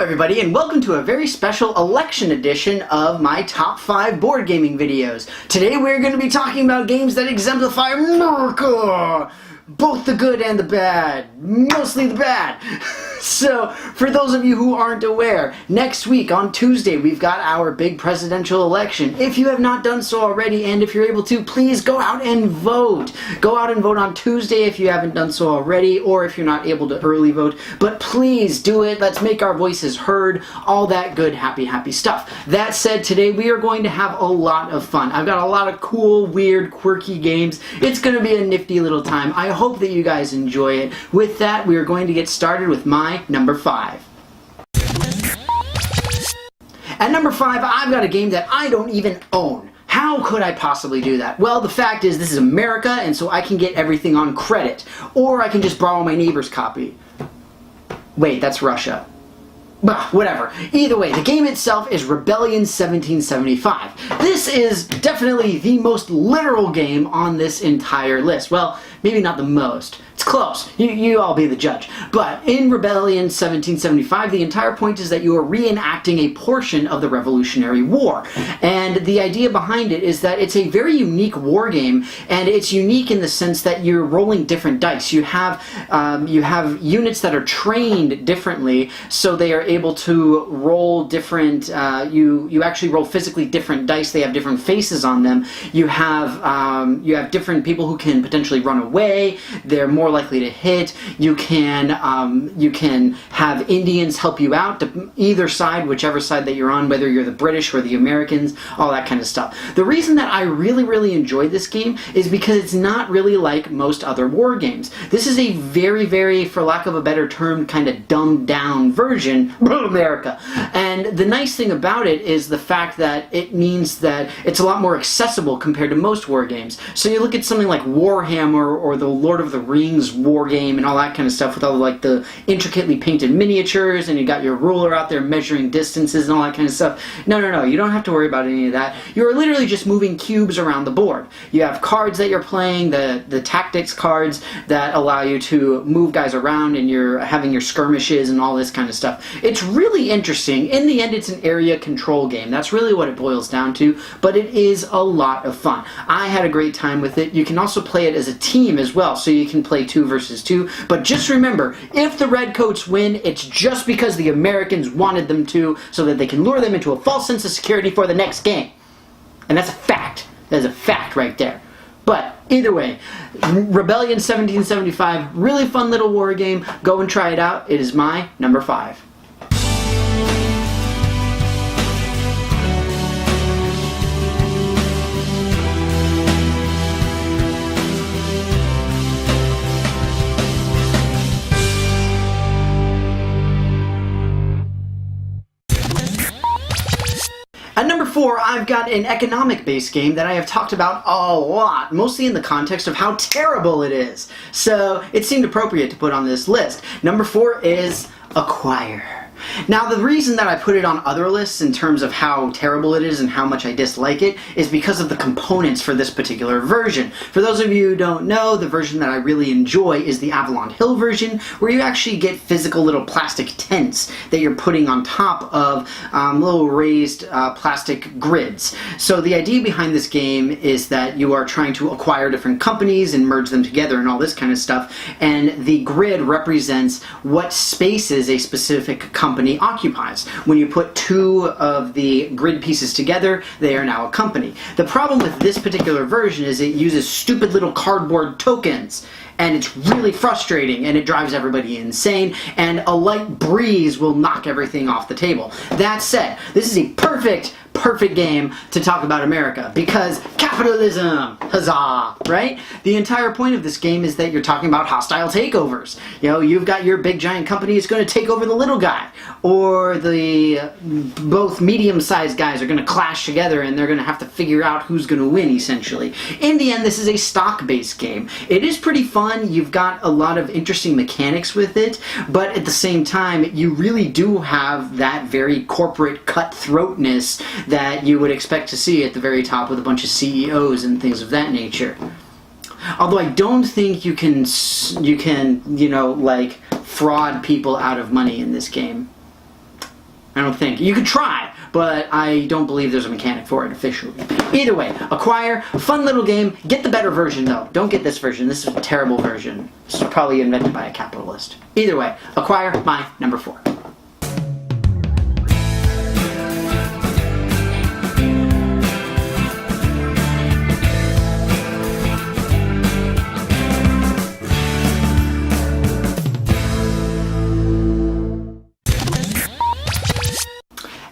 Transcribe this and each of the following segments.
everybody, and welcome to a very special election edition of my top 5 board gaming videos. Today we're going to be talking about games that exemplify MURICA! Both the good and the bad. Mostly the bad. So, for those of you who aren't aware, next week on Tuesday we've got our big presidential election. If you have not done so already, and if you're able to, please go out and vote. Go out and vote on Tuesday if you haven't done so already, or if you're not able to early vote. But please do it. Let's make our voices heard. All that good, happy stuff. That said, today we are going to have a lot of fun. I've got a lot of cool, weird, quirky games. It's going to be a nifty little time. I hope that you guys enjoy it. With that, we are going to get started with my number 5. At number 5, I've got a game that I don't even own. How could I possibly do that? Well, the fact is this is America, and so I can get everything on credit. Or I can just borrow my neighbor's copy. Wait, that's Russia. Bah, whatever. Either way, the game itself is Rebellion 1775. This is definitely the most literal game on this entire list. Well, maybe not the most. It's close. You all be the judge. But in Rebellion 1775, the entire point is that you are reenacting a portion of the Revolutionary War. And the idea behind it is that it's a very unique war game, and it's unique in the sense that you're rolling different dice. You have units that are trained differently, so they are able to roll different, you actually roll physically different dice. They have different faces on them. You have different people who can potentially run away. They're more likely to hit. You can have Indians help you out to either side, whichever side that you're on, whether you're the British or the Americans, all that kind of stuff. The reason that I really enjoyed this game is because it's not really like most other war games. This is a very, for lack of a better term, kind of dumbed down version of America. And the nice thing about it is the fact that it means that it's a lot more accessible compared to most war games. So you look at something like Warhammer or the Lord of the Rings war game and all that kind of stuff with all like the intricately painted miniatures, and you got your ruler out there measuring distances and all that kind of stuff. No, you don't have to worry about any of that. You're literally just moving cubes around the board. You have cards that you're playing, the tactics cards that allow you to move guys around, and you're having your skirmishes and all this kind of stuff. It's really interesting. In the end, it's an area control game. That's really what it boils down to, but it is a lot of fun. I had a great time with it. You can also play it as a team as well, so you can play 2 versus 2, but just remember, if the Redcoats win, it's just because the Americans wanted them to, so that they can lure them into a false sense of security for the next game. And that's a fact. That is a fact right there. But either way, Rebellion 1775, really fun little war game. Go and try it out. It is my number 5. At number 4, I've got an economic-based game that I have talked about a lot, mostly in the context of how terrible it is. So it seemed appropriate to put on this list. Number 4 is Acquire. Now, the reason that I put it on other lists in terms of how terrible it is and how much I dislike it is because of the components for this particular version. For those of you who don't know, the version that I really enjoy is the Avalon Hill version, where you actually get physical little plastic tents that you're putting on top of little raised plastic grids. So the idea behind this game is that you are trying to acquire different companies and merge them together and all this kind of stuff, and the grid represents what spaces a specific company occupies. When you put 2 of the grid pieces together, they are now a company. The problem with this particular version is it uses stupid little cardboard tokens, and it's really frustrating, and it drives everybody insane, and a light breeze will knock everything off the table. That said, this is a perfect game to talk about America, because capitalism, huzzah, right? The entire point of this game is that you're talking about hostile takeovers. You know, you've got your big giant company is going to take over the little guy, or the both medium-sized guys are going to clash together, and they're going to have to figure out who's going to win, essentially. In the end, this is a stock-based game. It is pretty fun. You've got a lot of interesting mechanics with it, but at the same time, you really do have that very corporate cutthroatness that you would expect to see at the very top with a bunch of CEOs and things of that nature. Although I don't think you can, you know, like, fraud people out of money in this game. I don't think. You could try, but I don't believe there's a mechanic for it officially. Either way, acquire, fun little game. Get the better version though. Don't get this version. This is a terrible version. This was probably invented by a capitalist. Either way, acquire, my number 4.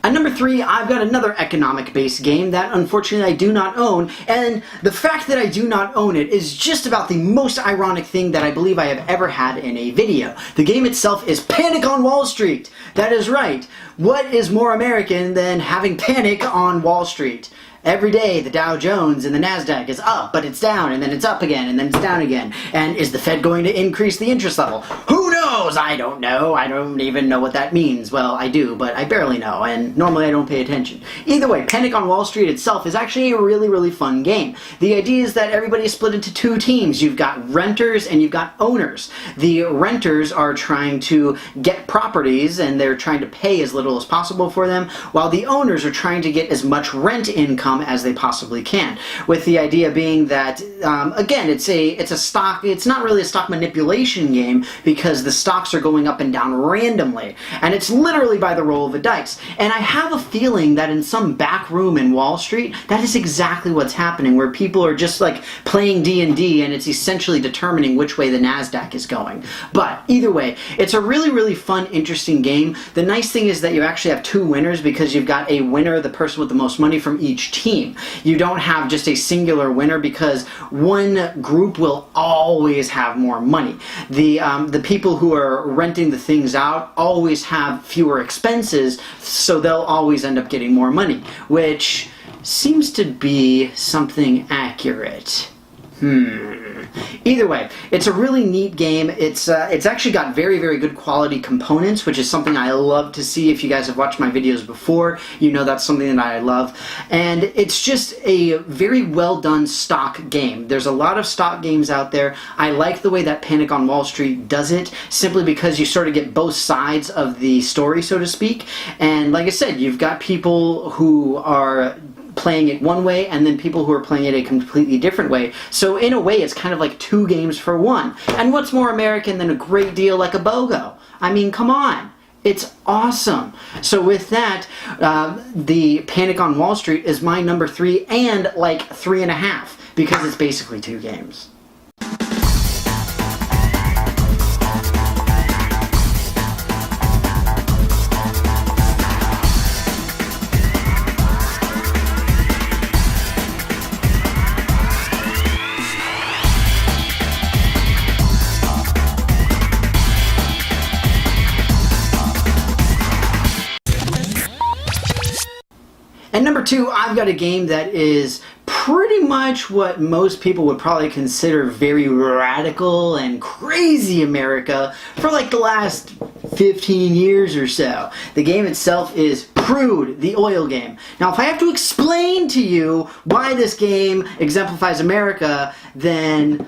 At number 3, I've got another economic-based game that unfortunately I do not own, and the fact that I do not own it is just about the most ironic thing that I believe I have ever had in a video. The game itself is Panic on Wall Street! That is right. What is more American than having panic on Wall Street? Every day the Dow Jones and the NASDAQ is up, but it's down, and then it's up again, and then it's down again. And is the Fed going to increase the interest level? Who knows? I don't know. I don't even know what that means. Well, I do, but I barely know, and normally I don't pay attention. Either way, Panic on Wall Street itself is actually a really, really fun game. The idea is that everybody is split into 2 teams. You've got renters and you've got owners. The renters are trying to get properties, and they're trying to pay as little as possible for them, while the owners are trying to get as much rent income as they possibly can, with the idea being that again, it's not really a stock manipulation game, because the stocks are going up and down randomly, and it's literally by the roll of a dice. And I have a feeling that in some back room in Wall Street, that is exactly what's happening, where people are just like playing D&D, and it's essentially determining which way the NASDAQ is going. But either way, it's a really, really fun, interesting game. The nice thing is that you actually have 2 winners, because you've got a winner, the person with the most money from each team. You don't have just a singular winner, because one group will always have more money. The people who are renting the things out always have fewer expenses, so they'll always end up getting more money, which seems to be something accurate. Either way, it's a really neat game. It's actually got very, very good quality components, which is something I love to see. If you guys have watched my videos before, you know that's something that I love. And it's just a very well done stock game. There's a lot of stock games out there. I like the way that Panic on Wall Street does it, simply because you sort of get both sides of the story, so to speak. And like I said, you've got people who are playing it one way, and then people who are playing it a completely different way. So in a way, it's kind of like 2 games for one. And what's more American than a great deal like a BOGO? I mean, come on. It's awesome. So with that, the Panic on Wall Street is my number 3, and like 3.5, because it's basically 2 games. And number 2, I've got a game that is pretty much what most people would probably consider very radical and crazy America for like the last 15 years or so. The game itself is Prude, the oil game. Now, if I have to explain to you why this game exemplifies America, then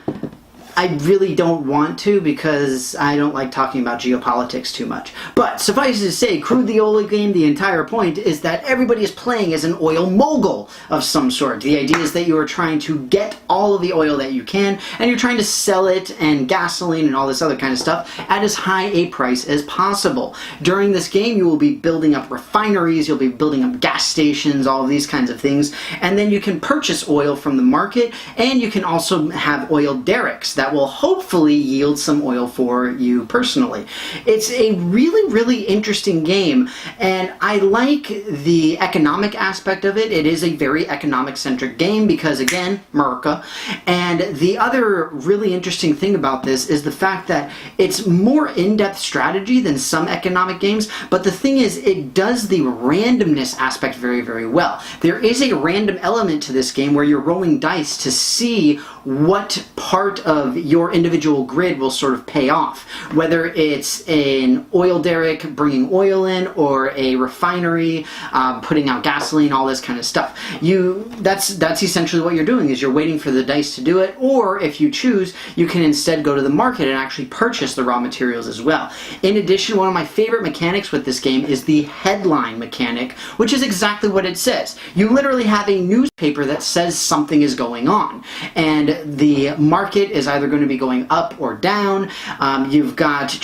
I really don't want to, because I don't like talking about geopolitics too much. But suffice it to say, Prude the oil game, the entire point is that everybody is playing as an oil mogul of some sort. The idea is that you are trying to get all of the oil that you can, and you're trying to sell it, and gasoline and all this other kind of stuff, at as high a price as possible. During this game, you will be building up refineries, you'll be building up gas stations, all of these kinds of things, and then you can purchase oil from the market, and you can also have oil derricks that will hopefully yield some oil for you personally. It's a really, really interesting game, and I like the economic aspect of it. It is a very economic-centric game because, again, MURICA. And the other really interesting thing about this is the fact that it's more in-depth strategy than some economic games, but the thing is, it does the randomness aspect very, very well. There is a random element to this game where you're rolling dice to see what part of of your individual grid will sort of pay off. Whether it's an oil derrick bringing oil in, or a refinery putting out gasoline, all this kind of stuff. That's essentially what you're doing, is you're waiting for the dice to do it, or if you choose, you can instead go to the market and actually purchase the raw materials as well. In addition, one of my favorite mechanics with this game is the headline mechanic, which is exactly what it says. You literally have a newspaper that says something is going on, and the market is either going to be going up or down. You've got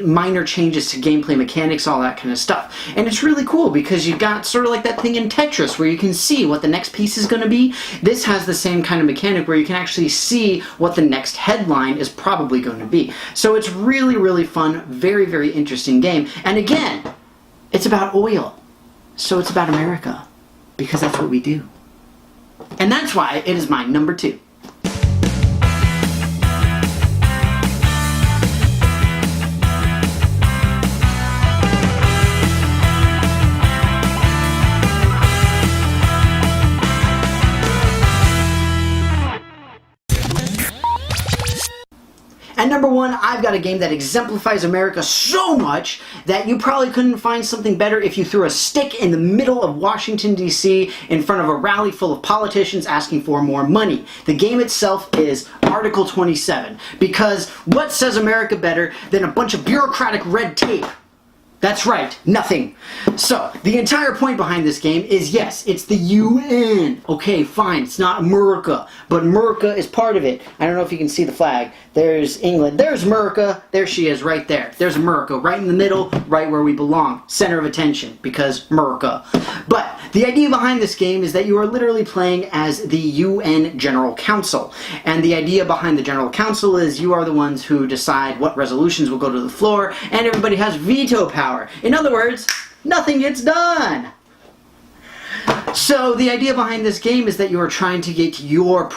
minor changes to gameplay mechanics, all that kind of stuff. And it's really cool because you've got sort of like that thing in Tetris where you can see what the next piece is going to be. This has the same kind of mechanic where you can actually see what the next headline is probably going to be. So it's really, really fun, very, very interesting game. And again, it's about oil. So it's about America, because that's what we do. And that's why it is my number 2. And number 1, I've got a game that exemplifies America so much that you probably couldn't find something better if you threw a stick in the middle of Washington, D.C. in front of a rally full of politicians asking for more money. The game itself is Article 27, because what says America better than a bunch of bureaucratic red tape? That's right, nothing. So, the entire point behind this game is, yes, it's the UN. Okay, fine, it's not MURICA, but MURICA is part of it. I don't know if you can see the flag. There's England. There's MURICA. There she is, right there. There's MURICA, right in the middle, right where we belong. Center of attention, because MURICA. But the idea behind this game is that you are literally playing as the UN General Council. And the idea behind the General Council is you are the ones who decide what resolutions will go to the floor, and everybody has veto power. In other words, nothing gets done. So the idea behind this game is that you are trying to get your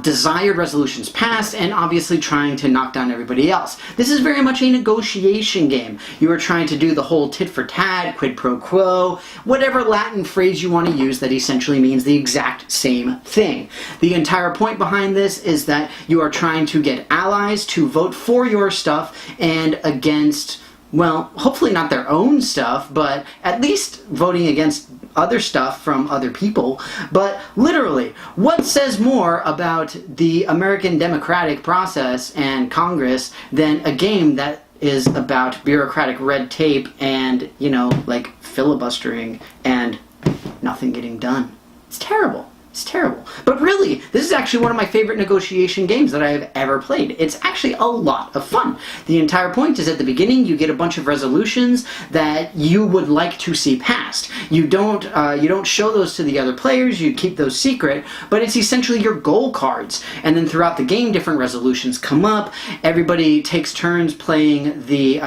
desired resolutions passed, and obviously trying to knock down everybody else. This is very much a negotiation game. You are trying to do the whole tit for tat, quid pro quo, whatever Latin phrase you want to use that essentially means the exact same thing. The entire point behind this is that you are trying to get allies to vote for your stuff and against, well, hopefully not their own stuff, but at least voting against other stuff from other people. But literally, what says more about the American democratic process and Congress than a game that is about bureaucratic red tape and, you know, like filibustering and nothing getting done? It's terrible. It's terrible. But really, this is actually one of my favorite negotiation games that I have ever played. It's actually a lot of fun. The entire point is at the beginning you get a bunch of resolutions that you would like to see passed. You don't show those to the other players, you keep those secret, but it's essentially your goal cards. And then throughout the game, different resolutions come up. Everybody takes turns playing the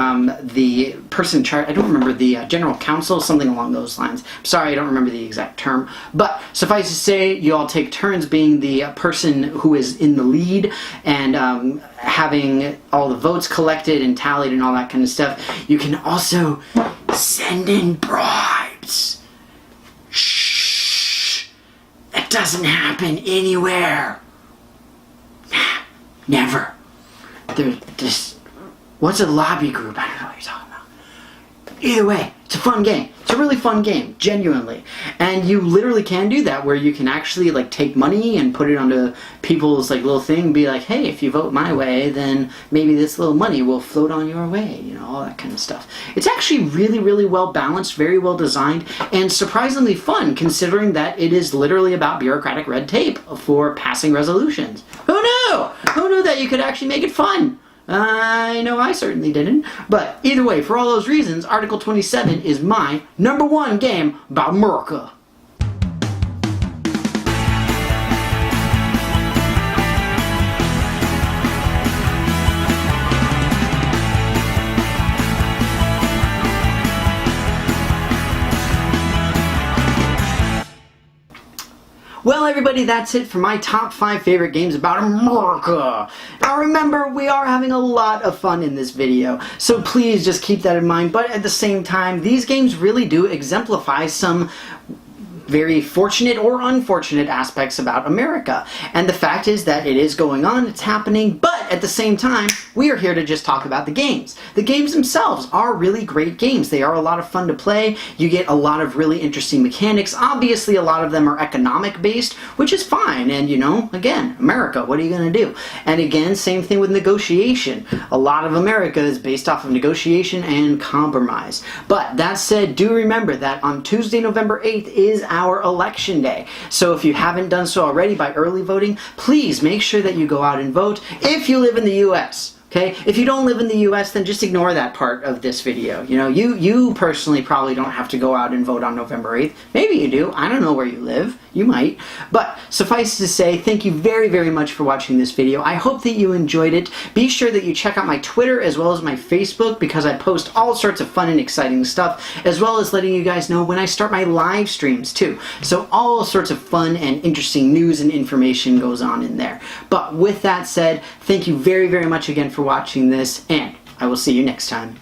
person in charge. I don't remember, the General Counsel, something along those lines. I'm sorry, I don't remember the exact term. But suffice to say, you all take turns being the person who is in the lead and having all the votes collected and tallied and all that kind of stuff. You can also send in bribes. Shh. That doesn't happen anywhere. Never. There's this. What's a lobby group? I don't know what you're talking about. Either way, it's a fun game. It's a really fun game, genuinely. And you literally can do that, where you can actually like take money and put it onto people's like little thing and be like, hey, if you vote my way, then maybe this little money will float on your way, you know, all that kind of stuff. It's actually really, really well balanced, very well designed, and surprisingly fun, considering that it is literally about bureaucratic red tape for passing resolutions. Who knew? Who knew that you could actually make it fun? I know I certainly didn't. But either way, for all those reasons, Article 27 is my number 1 game about America. Well, everybody, that's it for my top 5 favorite games about America. Now remember, we are having a lot of fun in this video, so please just keep that in mind. But at the same time, these games really do exemplify some very fortunate or unfortunate aspects about America. And the fact is that it is going on, it's happening, but at the same time, we are here to just talk about the games. The games themselves are really great games. They are a lot of fun to play. You get a lot of really interesting mechanics. Obviously, a lot of them are economic based, which is fine. And you know, again, America, what are you going to do? And again, same thing with negotiation. A lot of America is based off of negotiation and compromise. But that said, do remember that on Tuesday, November 8th is our election day. So if you haven't done so already by early voting, please make sure that you go out and vote if you live in the US. Okay? If you don't live in the US, then just ignore that part of this video. You know, you personally probably don't have to go out and vote on November 8th. Maybe you do. I don't know where you live. You might. But suffice to say, thank you very, very much for watching this video. I hope that you enjoyed it. Be sure that you check out my Twitter as well as my Facebook, because I post all sorts of fun and exciting stuff, as well as letting you guys know when I start my live streams too. So all sorts of fun and interesting news and information goes on in there. But with that said, thank you very, very much again for watching this, and I will see you next time.